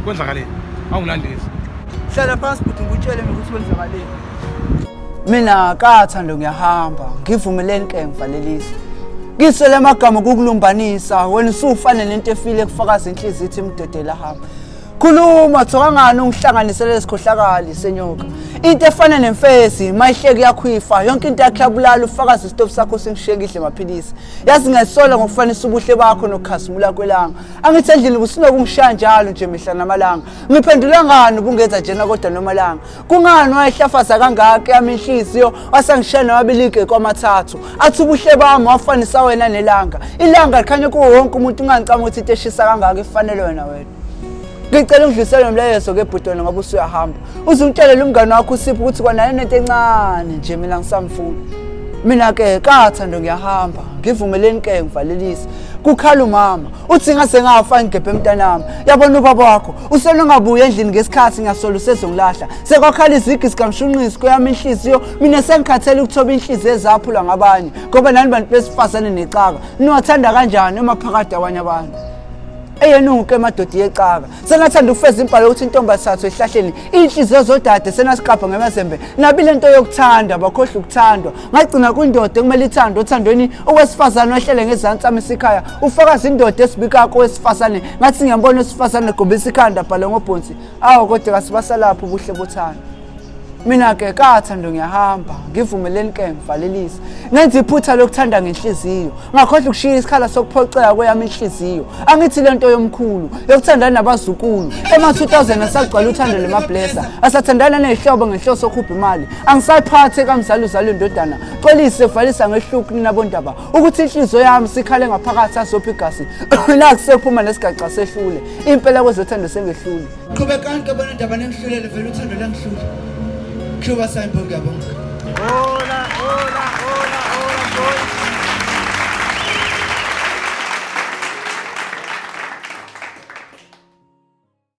Kwenzakaleni? Awungilandeli. Hlala phansi futhi ngikutshele mina ukuthi kwenzakaleni. Mina kaThando ngiyahamba, ngivumeleni ke ngivalelisa. Ngiswele amagama kukulumbanisa, wena usufane nento efile kufakaza inhliziyo ithi imdedela hamba. Khuluma thokangani ungihlanganisele lesikhohlakali senyoka. Into efana nemfezi mayihleke yakhwifa yonke into yakhe yabulala ufakaza isitofu sakho singishekile maphilisi. Yazi ngesola ngokufanisa ubuhle bakho nokukhazimula kwelanga. Angithi endlini businokumshaya njalo nje mihla namalanga. Ngiphendula ngani ubungenza njena kodwa nomalanga. Kungani wayehlafaza kangaka yami inhliziyo wasangishena wabilike kwamathathu. Athi ubuhle bami wafanisa wena nelanga. Ilanga likhanya kuwo wonke umuntu ungangicama ukuthi into eshisa kangaka ifanele wena wena. Ngicela ungidlulisele nomlayezo ke bhutwana ngoba usuyahamba. Uzungitshelele umngane wakho usipho ukuthi kwana nento encane nje mina ngisamfuna. Mina ke kaThando ngiyahamba. Ngivumeleni ke ngivalelisa. Kukhala umama. Uthi ngase ngafa ngigebhe emntanami. Yabona ubaba wakho usenongabuya endlini ngesikhathi ngiyasola usezongilahla. Sekwakhala izigi sikamshunqisi kweyami inhliziyo. Mina sengikhathele ukuthoba inhliziyo ezaphula ngabanye. Ngoba nani bantu besifazane necaka. Niwathanda kanjani uma phakade abanye abantu? Eyenuke emadodi yecaka sengathanda ukufeza impalo ukuthi intombi sathu ehlahleni inhliziyo zodade senasiqapha ngemazembe nabile nto yokuthanda bakhohle ukuthandwa ngagcina kundoda ekumele ithandwe othandweni owesifazane ohlele ngezantsi amesikhaya ufakaza indoda esibikako wesifazane ngathi ngiyambona wesifazane egobisa ikhanda bhala ngobhonsi awu kodwa kasibasalapha ubuhle bothando. Mina ke kaThando ngiyahamba ngivumeleni ke ngivalelisa ngenza iphutha lokuthanda ngenhliziyo ngakhohle ukushiya isikhala sokuphoxeka kweyami inhliziyo angithi lento yomkhulu yokuthandana nabazukulu ema 2000 asagcwala uthando lemablessa asathandana nezihlobo ngehloso sokhupha imali angisayiphathe kamzali uzalo indodana xolise kuvalisa ngehluku ninabondaba ukuthi inhliziyo yami sikhale ngaphakathi asopha igasi la kusekuphuma nesigaxa sehlule impela kwezothando sengehlule qhubekani ke bona indaba nengihlulele vele uthando langihlule Cuba Simon Gabon.